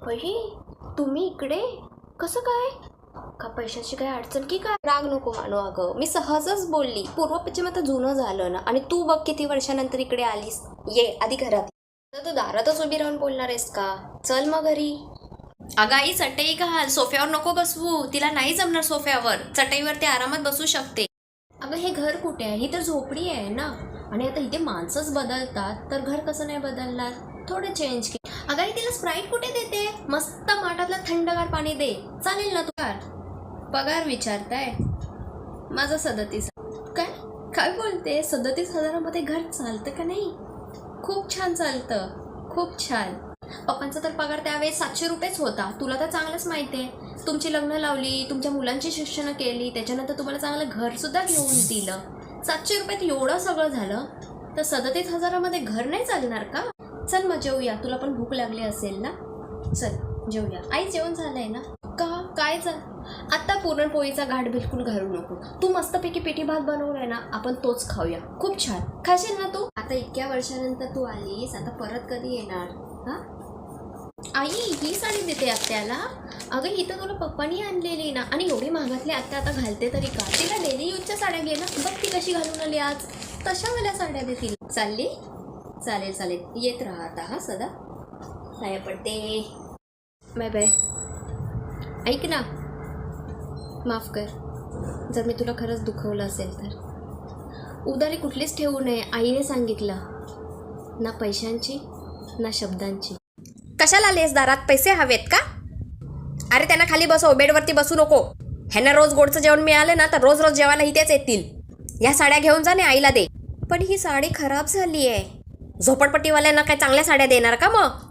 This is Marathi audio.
बाई, तुम्ही इकडे कसं काय? का पैशाची काय अडचण की काय? राग नको मानू अगं, मी सहजच बोलली. पूर्व पश्चिम आता जुनं झालं ना. आणि तू बघ किती वर्षानंतर इकडे आलीस. ये आधी घरात. तर तू दारातच उभी राहून बोलणार आहेस का? चल मग घरी. अगं आई, चटई घाल, सोफ्यावर नको बसवू. तिला नाही जमणार सोफ्यावर. चटईवर ते आरामात बसू शकते. अगं हे घर कुठे आहे? ही तर झोपडी आहे ना. आणि आता इथे माणसंच बदलतात तर घर कसं नाही बदलणार? थोडं चेंज की. अगं आई, तिला स्प्राईट कुठे देते? मस्त माठातलं थंडगार पाणी दे. चालेल ना तुला? पगार विचारताय? माझा 37. काय काय बोलते? 37,000मध्ये घर चालतं का नाही? खूप छान चालतं, खूप छान. पप्पांचा तर पगार त्यावेळेस 700 रुपयेच होता. तुला तर चांगलंच माहिती आहे. तुमची लग्न लावली, तुमच्या मुलांची शिक्षण केली, त्याच्यानंतर तुम्हाला चांगलं घरसुद्धा घेऊन दिलं. 700 रुपयात एवढं सगळं झालं तर 37,000मध्ये घर नाही चालणार का? चल मग जेवूया, तुला पण भूक लागली असेल ना. चल जेवूया. आई जेवण झालंय ना? का काय आता पुरणपोळीचा घाट बिलकुल घालू नको. तू मस्तपैकी पिठी भात बनवलाय ना, आपण तोच खाऊया. खूप छान. खाशील ना तू? आता इतक्या वर्षानंतर तू आलीस, आता परत कधी येणार? हा आई, ही साडी देते आत्याला? अगं ही तर तुला पप्पानी आणलेली ना. आणि एवढी महागातली आत्या आता घालते तरी का? तिला डेली यूजच्या साड्या घे ना. बघ ती कशी घालून आली आज. तशा मला साड्या देतील. चालली? चालेल चालेल, येत राहा आता. हा सदा काय पडते. Bye bye. ऐक ना, माफ कर जर मी तुला खरंच दुखवलं असेल तर. उधारी कुठलीच ठेवू नये, आईने सांगितलं. ना पैशांची ना शब्दांची. कशाला आलेस दारात? पैसे हवेत का? अरे त्यांना खाली बसव, बेडवरती बसू नको. ह्यांना रोज गोडचं जेवण मिळालं ना तर रोज रोज जेवायला इथेच येतील. या साड्या घेऊन जा ना, आईला दे. पण ही साडी खराब झाली आहे. झोपडपट्टीवाल्यांना काय चांगल्या साड्या देणार का मग?